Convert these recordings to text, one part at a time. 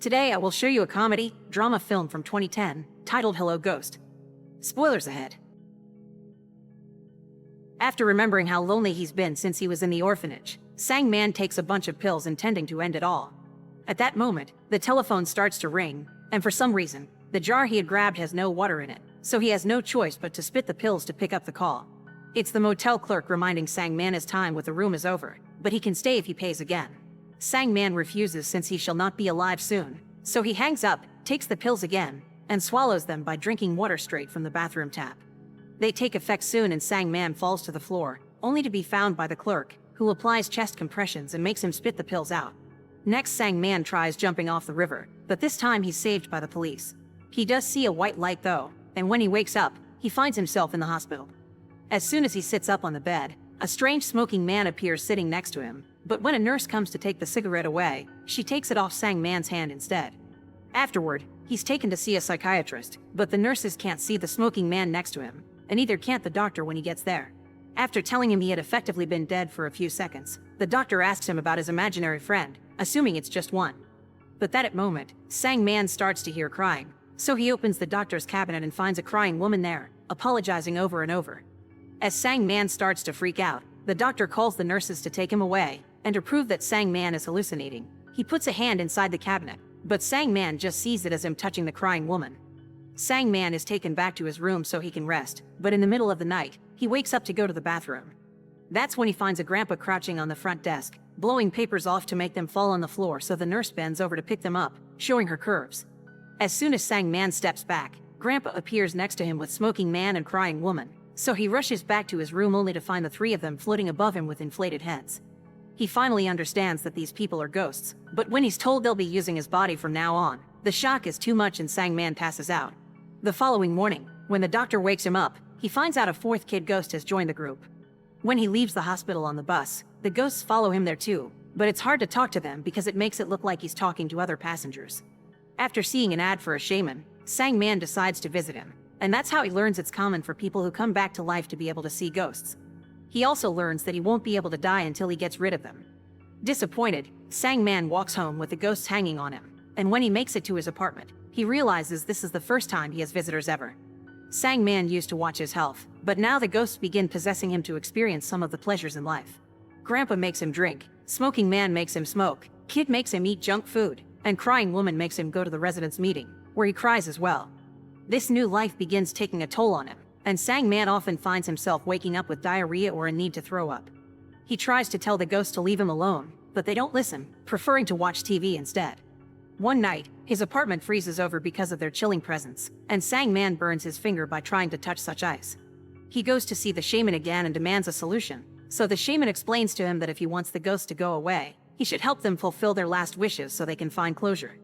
Today I will show you a comedy, drama film from 2010, titled Hello Ghost. Spoilers ahead. After remembering how lonely he's been since he was in the orphanage, Sang-man takes a bunch of pills intending to end it all. At that moment, the telephone starts to ring, and for some reason, the jar he had grabbed has no water in it, so he has no choice but to spit the pills to pick up the call. It's the motel clerk reminding Sang-man his time with the room is over, but he can stay if he pays again. Sang-man refuses since he shall not be alive soon, so he hangs up, takes the pills again, and swallows them by drinking water straight from the bathroom tap. They take effect soon and Sang-man falls to the floor, only to be found by the clerk, who applies chest compressions and makes him spit the pills out. Next, Sang-man tries jumping off the river, but this time he's saved by the police. He does see a white light though, and when he wakes up, he finds himself in the hospital. As soon as he sits up on the bed, a strange smoking man appears sitting next to him, but when a nurse comes to take the cigarette away, she takes it off Sang-man's hand instead. Afterward, he's taken to see a psychiatrist, but the nurses can't see the smoking man next to him, and neither can't the doctor when he gets there. After telling him he had effectively been dead for a few seconds, the doctor asks him about his imaginary friend, assuming it's just one. But that moment, Sang-man starts to hear crying, so he opens the doctor's cabinet and finds a crying woman there, apologizing over and over. As Sang-man starts to freak out, the doctor calls the nurses to take him away, and to prove that Sang-man is hallucinating, he puts a hand inside the cabinet, but Sang-man just sees it as him touching the crying woman. Sang-man is taken back to his room so he can rest, but in the middle of the night, he wakes up to go to the bathroom. That's when he finds a grandpa crouching on the front desk, blowing papers off to make them fall on the floor so the nurse bends over to pick them up, showing her curves. As soon as Sang-man steps back, grandpa appears next to him with smoking man and crying woman, so he rushes back to his room only to find the three of them floating above him with inflated heads. He finally understands that these people are ghosts, but when he's told they'll be using his body from now on, the shock is too much and Sang-man passes out. The following morning, when the doctor wakes him up, he finds out a fourth kid ghost has joined the group. When he leaves the hospital on the bus, the ghosts follow him there too, but it's hard to talk to them because it makes it look like he's talking to other passengers. After seeing an ad for a shaman, Sang-man decides to visit him, and that's how he learns it's common for people who come back to life to be able to see ghosts. He also learns that he won't be able to die until he gets rid of them. Disappointed, Sang-man walks home with the ghosts hanging on him, and when he makes it to his apartment, he realizes this is the first time he has visitors ever. Sang-man used to watch his health, but now the ghosts begin possessing him to experience some of the pleasures in life. Grandpa makes him drink, smoking man makes him smoke, kid makes him eat junk food, and crying woman makes him go to the residents' meeting, where he cries as well. This new life begins taking a toll on him, and Sang-man often finds himself waking up with diarrhea or a need to throw up. He tries to tell the ghosts to leave him alone, but they don't listen, preferring to watch TV instead. One night, his apartment freezes over because of their chilling presence, and Sang-man burns his finger by trying to touch such ice. He goes to see the shaman again and demands a solution, so the shaman explains to him that if he wants the ghosts to go away, he should help them fulfill their last wishes so they can find closure.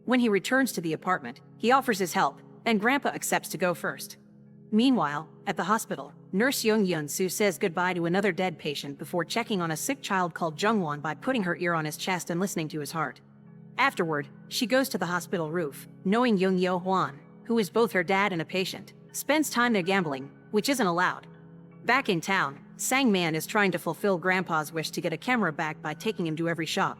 When he returns to the apartment, he offers his help, and Grandpa accepts to go first. Meanwhile, at the hospital, Nurse Yun-Soo says goodbye to another dead patient before checking on a sick child called Jungwon by putting her ear on his chest and listening to his heart. Afterward, she goes to the hospital roof, knowing Young-Yo-Hwan, who is both her dad and a patient, spends time there gambling, which isn't allowed. Back in town, Sang-man is trying to fulfill Grandpa's wish to get a camera back by taking him to every shop.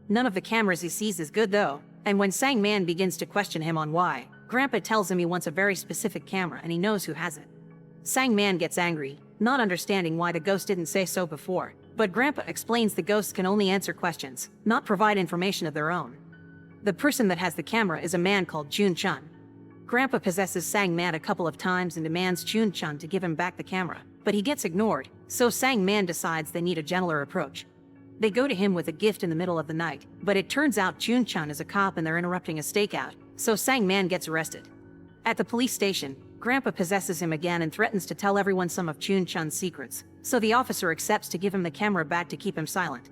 None of the cameras he sees is good though, and when Sang-man begins to question him on why, Grandpa tells him he wants a very specific camera and he knows who has it. Sang-man gets angry, not understanding why the ghost didn't say so before, but Grandpa explains the ghosts can only answer questions, not provide information of their own. The person that has the camera is a man called Chun-Chun. Grandpa possesses Sang-man a couple of times and demands Chun-Chun to give him back the camera, but he gets ignored, so Sang-man decides they need a gentler approach. They go to him with a gift in the middle of the night, but it turns out Chun-Chun is a cop and they're interrupting a stakeout, so Sang-man gets arrested. At the police station, Grandpa possesses him again and threatens to tell everyone some of Chun-Chun's secrets, so the officer accepts to give him the camera back to keep him silent.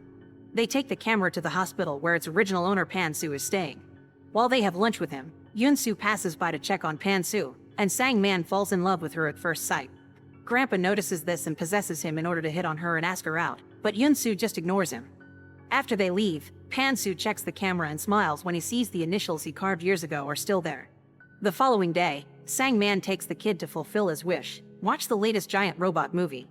They take the camera to the hospital where its original owner Pan-Soo is staying. While they have lunch with him, Yun-Soo passes by to check on Pan-Soo, and Sang-man falls in love with her at first sight. Grandpa notices this and possesses him in order to hit on her and ask her out, but Yun-Soo just ignores him. After they leave, Pan-Soo checks the camera and smiles when he sees the initials he carved years ago are still there. The following day, Sang-man takes the kid to fulfill his wish, watch the latest giant robot movie.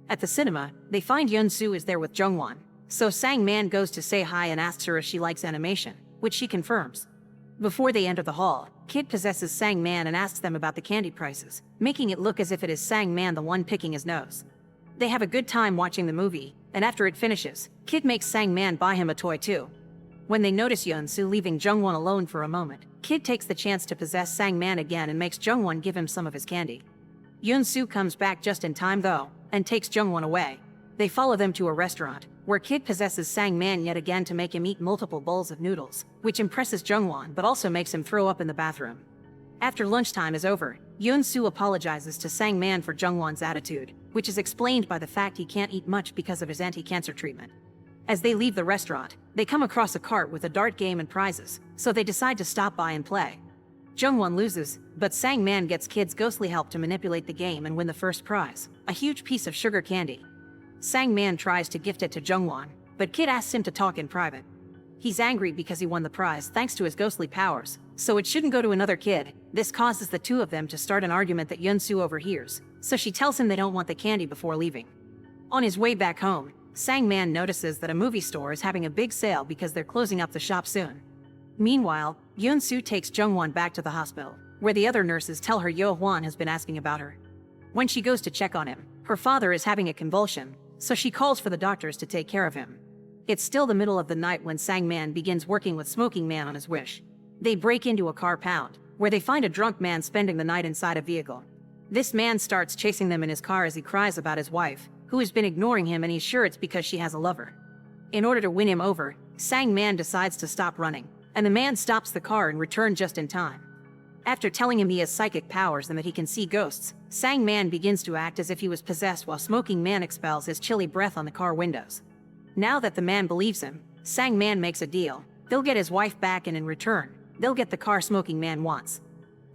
At the cinema, they find Yun-Soo is there with Jungwon, so Sang-man goes to say hi and asks her if she likes animation, which she confirms. Before they enter the hall, Kid possesses Sang Man and asks them about the candy prices, making it look as if it is Sang Man the one picking his nose. They have a good time watching the movie, and after it finishes, Kid makes Sang Man buy him a toy too. When they notice Yeon-soo leaving Jungwon alone for a moment, Kid takes the chance to possess Sang Man again and makes Jungwon give him some of his candy. Yeon-soo comes back just in time though, and takes Jungwon away. They follow them to a restaurant, where Kid possesses Sang Man yet again to make him eat multiple bowls of noodles, which impresses Jungwon but also makes him throw up in the bathroom. After lunchtime is over, Yeon-soo apologizes to Sang Man for Jungwon's attitude, which is explained by the fact he can't eat much because of his anti-cancer treatment. As they leave the restaurant, they come across a cart with a dart game and prizes, so they decide to stop by and play. Jungwon loses, but Sang Man gets Kid's ghostly help to manipulate the game and win the first prize, a huge piece of sugar candy. Sang Man tries to gift it to Jungwon, but Kid asks him to talk in private. He's angry because he won the prize thanks to his ghostly powers, so it shouldn't go to another kid. This causes the two of them to start an argument that Yeon-soo overhears, so she tells him they don't want the candy before leaving. On his way back home, Sang Man notices that a movie store is having a big sale because they're closing up the shop soon. Meanwhile, Yeon-soo takes Jungwon back to the hospital, where the other nurses tell her Yo-hwan has been asking about her. When she goes to check on him, her father is having a convulsion, so she calls for the doctors to take care of him. It's still the middle of the night when Sang Man begins working with Smoking Man on his wish. They break into a car pound, where they find a drunk man spending the night inside a vehicle. This man starts chasing them in his car as he cries about his wife, who has been ignoring him, and he's sure it's because she has a lover. In order to win him over, Sang Man decides to stop running, and the man stops the car and returns just in time. After telling him he has psychic powers and that he can see ghosts, Sang Man begins to act as if he was possessed while Smoking Man expels his chilly breath on the car windows. Now that the man believes him, Sang Man makes a deal. They'll get his wife back, and in return, they'll get the car Smoking Man wants.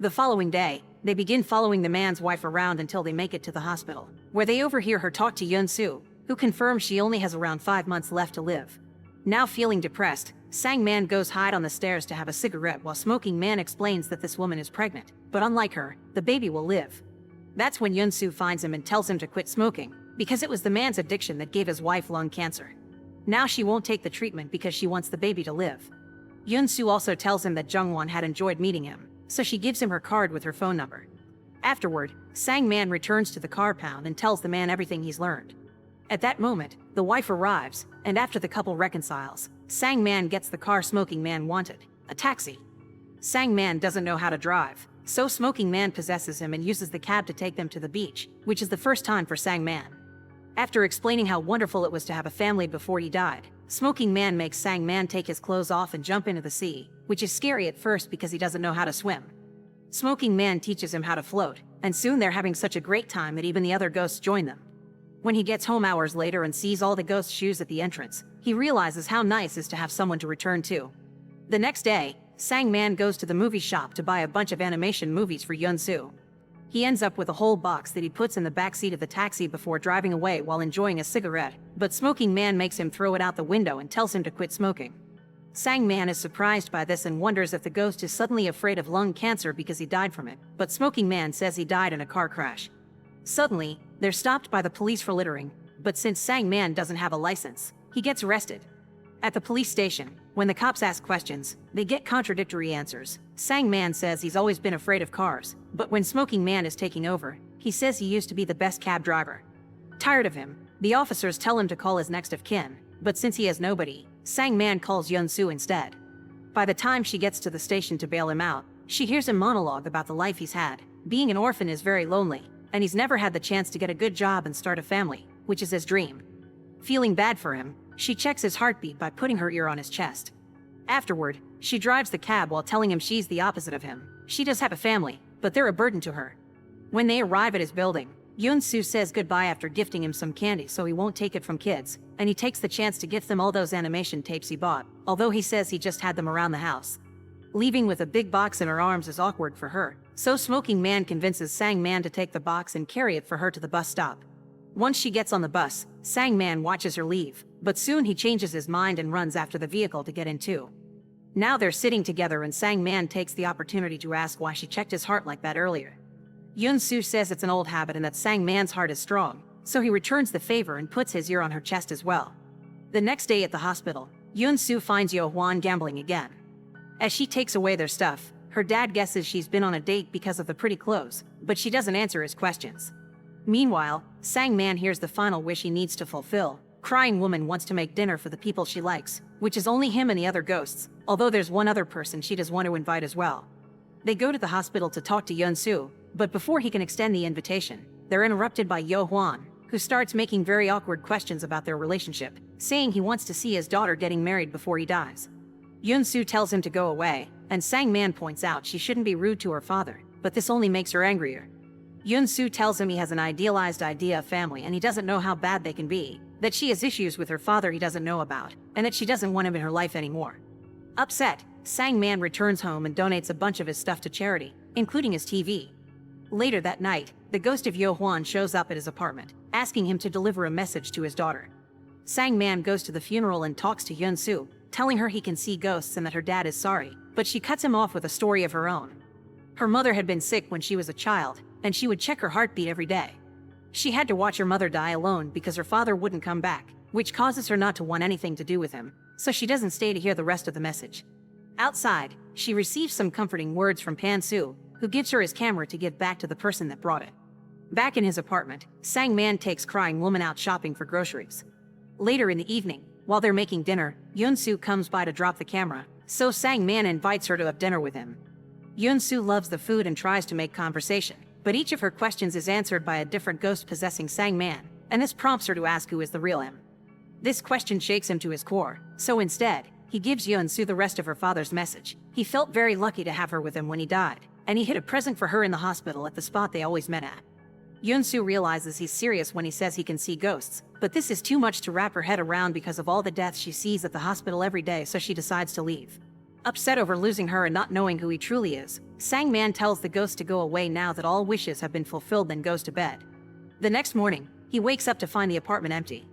The following day, they begin following the man's wife around until they make it to the hospital, where they overhear her talk to Yeon-soo, who confirms she only has around 5 months left to live. Now feeling depressed, Sang Man goes hide on the stairs to have a cigarette while Smoking Man explains that this woman is pregnant, but unlike her, the baby will live. That's when Yeon-soo finds him and tells him to quit smoking, because it was the man's addiction that gave his wife lung cancer. Now she won't take the treatment because she wants the baby to live. Yeon-soo also tells him that Jungwon had enjoyed meeting him, so she gives him her card with her phone number. Afterward, Sang Man returns to the car pound and tells the man everything he's learned. At that moment, the wife arrives, and after the couple reconciles, Sang Man gets the car Smoking Man wanted, a taxi. Sang Man doesn't know how to drive, so Smoking Man possesses him and uses the cab to take them to the beach, which is the first time for Sang Man. After explaining how wonderful it was to have a family before he died, Smoking Man makes Sang Man take his clothes off and jump into the sea, which is scary at first because he doesn't know how to swim. Smoking Man teaches him how to float, and soon they're having such a great time that even the other ghosts join them. When he gets home hours later and sees all the ghost shoes at the entrance, he realizes how nice it is to have someone to return to. The next day, Sang Man goes to the movie shop to buy a bunch of animation movies for Yeon-soo. He ends up with a whole box that he puts in the backseat of the taxi before driving away while enjoying a cigarette, but Smoking Man makes him throw it out the window and tells him to quit smoking. Sang Man is surprised by this and wonders if the ghost is suddenly afraid of lung cancer because he died from it, but Smoking Man says he died in a car crash. Suddenly, they're stopped by the police for littering, but since Sang Man doesn't have a license, he gets arrested. At the police station, when the cops ask questions, they get contradictory answers. Sang Man says he's always been afraid of cars, but when Smoking Man is taking over, he says he used to be the best cab driver. Tired of him, the officers tell him to call his next of kin, but since he has nobody, Sang Man calls Yeon-soo instead. By the time she gets to the station to bail him out, she hears him monologue about the life he's had. Being an orphan is very lonely, and he's never had the chance to get a good job and start a family, which is his dream. Feeling bad for him, she checks his heartbeat by putting her ear on his chest. Afterward, she drives the cab while telling him she's the opposite of him. She does have a family, but they're a burden to her. When they arrive at his building, Yeon-soo says goodbye after gifting him some candy so he won't take it from kids, and he takes the chance to gift them all those animation tapes he bought, although he says he just had them around the house. Leaving with a big box in her arms is awkward for her, so Smoking Man convinces Sang Man to take the box and carry it for her to the bus stop. Once she gets on the bus, Sang Man watches her leave, but soon he changes his mind and runs after the vehicle to get in too. Now they're sitting together and Sang Man takes the opportunity to ask why she checked his heart like that earlier. Yeon-soo says it's an old habit and that Sang Man's heart is strong, so he returns the favor and puts his ear on her chest as well. The next day at the hospital, Yeon-soo finds Yo-hwan gambling again. As she takes away their stuff, her dad guesses she's been on a date because of the pretty clothes, but she doesn't answer his questions. Meanwhile, Sang-man hears the final wish he needs to fulfill. Crying woman wants to make dinner for the people she likes, which is only him and the other ghosts, although there's one other person she does want to invite as well. They go to the hospital to talk to Yun-soo, but before he can extend the invitation, they're interrupted by Yo-hwan, who starts making very awkward questions about their relationship, saying he wants to see his daughter getting married before he dies. Yun-soo tells him to go away, and Sang-man points out she shouldn't be rude to her father, but this only makes her angrier. Yun-soo tells him he has an idealized idea of family and he doesn't know how bad they can be, that she has issues with her father he doesn't know about, and that she doesn't want him in her life anymore. Upset, Sang-man returns home and donates a bunch of his stuff to charity, including his TV. Later that night, the ghost of Yo-hwan shows up at his apartment, asking him to deliver a message to his daughter. Sang-man goes to the funeral and talks to Yun-soo, telling her he can see ghosts and that her dad is sorry, but she cuts him off with a story of her own. Her mother had been sick when she was a child, and she would check her heartbeat every day. She had to watch her mother die alone because her father wouldn't come back, which causes her not to want anything to do with him, so she doesn't stay to hear the rest of the message. Outside, she receives some comforting words from Pan-soo, who gives her his camera to give back to the person that brought it. Back in his apartment, Sang-man takes crying woman out shopping for groceries. Later in the evening, while they're making dinner, Yun-soo comes by to drop the camera, so Sang-man invites her to have dinner with him. Yun-soo loves the food and tries to make conversation, but each of her questions is answered by a different ghost possessing Sang-man, and this prompts her to ask who is the real him. This question shakes him to his core, so instead, he gives Yun-soo the rest of her father's message. He felt very lucky to have her with him when he died, and he hid a present for her in the hospital at the spot they always met at. Yun-soo realizes he's serious when he says he can see ghosts, but this is too much to wrap her head around because of all the deaths she sees at the hospital every day, so she decides to leave. Upset over losing her and not knowing who he truly is, Sang-man tells the ghost to go away now that all wishes have been fulfilled, then goes to bed. The next morning, he wakes up to find the apartment empty.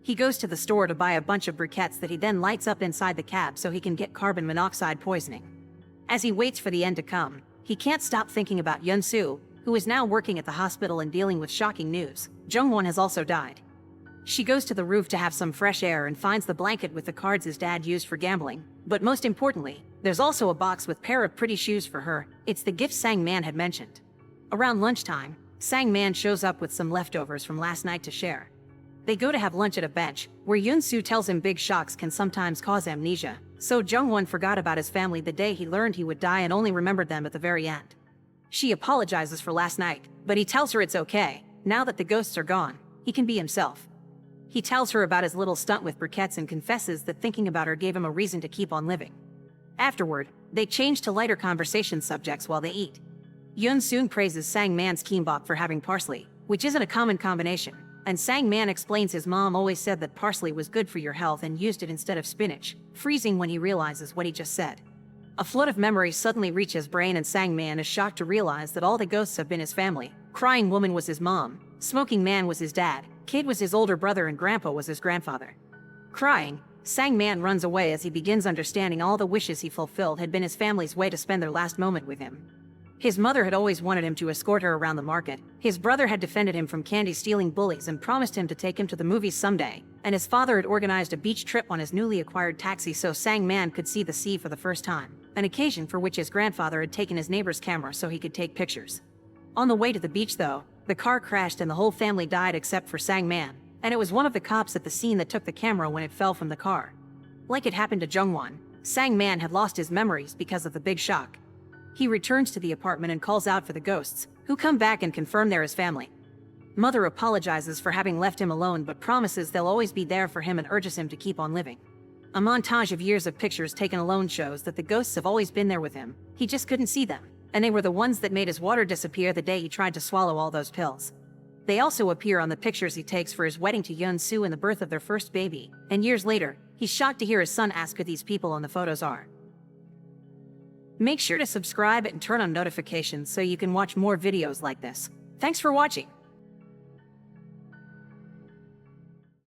He goes to the store to buy a bunch of briquettes that he then lights up inside the cab so he can get carbon monoxide poisoning. As he waits for the end to come, he can't stop thinking about Yun-soo, who is now working at the hospital and dealing with shocking news. Jung-won has also died. She goes to the roof to have some fresh air and finds the blanket with the cards his dad used for gambling. But most importantly, there's also a box with a pair of pretty shoes for her. It's the gift Sang-man had mentioned. Around lunchtime, Sang-man shows up with some leftovers from last night to share. They go to have lunch at a bench, where Yun-soo tells him big shocks can sometimes cause amnesia, so Jung-won forgot about his family the day he learned he would die and only remembered them at the very end. She apologizes for last night, but he tells her it's okay. Now that the ghosts are gone, he can be himself. He tells her about his little stunt with briquettes and confesses that thinking about her gave him a reason to keep on living. Afterward, they change to lighter conversation subjects while they eat. Yun-soo praises Sang-man's kimbap for having parsley, which isn't a common combination, and Sang-man explains his mom always said that parsley was good for your health and used it instead of spinach, freezing when he realizes what he just said. A flood of memories suddenly reach his brain and Sang-man is shocked to realize that all the ghosts have been his family. Crying woman was his mom, smoking man was his dad, Kid was his older brother and grandpa was his grandfather. Crying, Sang-man runs away as he begins understanding all the wishes he fulfilled had been his family's way to spend their last moment with him. His mother had always wanted him to escort her around the market, his brother had defended him from candy-stealing bullies and promised him to take him to the movies someday, and his father had organized a beach trip on his newly acquired taxi so Sang-man could see the sea for the first time, an occasion for which his grandfather had taken his neighbor's camera so he could take pictures. On the way to the beach though, the car crashed and the whole family died except for Sang-man, and it was one of the cops at the scene that took the camera when it fell from the car. Like it happened to Jung-won, Sang-man had lost his memories because of the big shock. He returns to the apartment and calls out for the ghosts, who come back and confirm they're his family. Mother apologizes for having left him alone but promises they'll always be there for him and urges him to keep on living. A montage of years of pictures taken alone shows that the ghosts have always been there with him, he just couldn't see them, and they were the ones that made his water disappear the day he tried to swallow all those pills. They also appear on the pictures he takes for his wedding to Yun-soo and the birth of their first baby, and years later, he's shocked to hear his son ask who these people on the photos are. Make sure to subscribe and turn on notifications so you can watch more videos like this. Thanks for watching.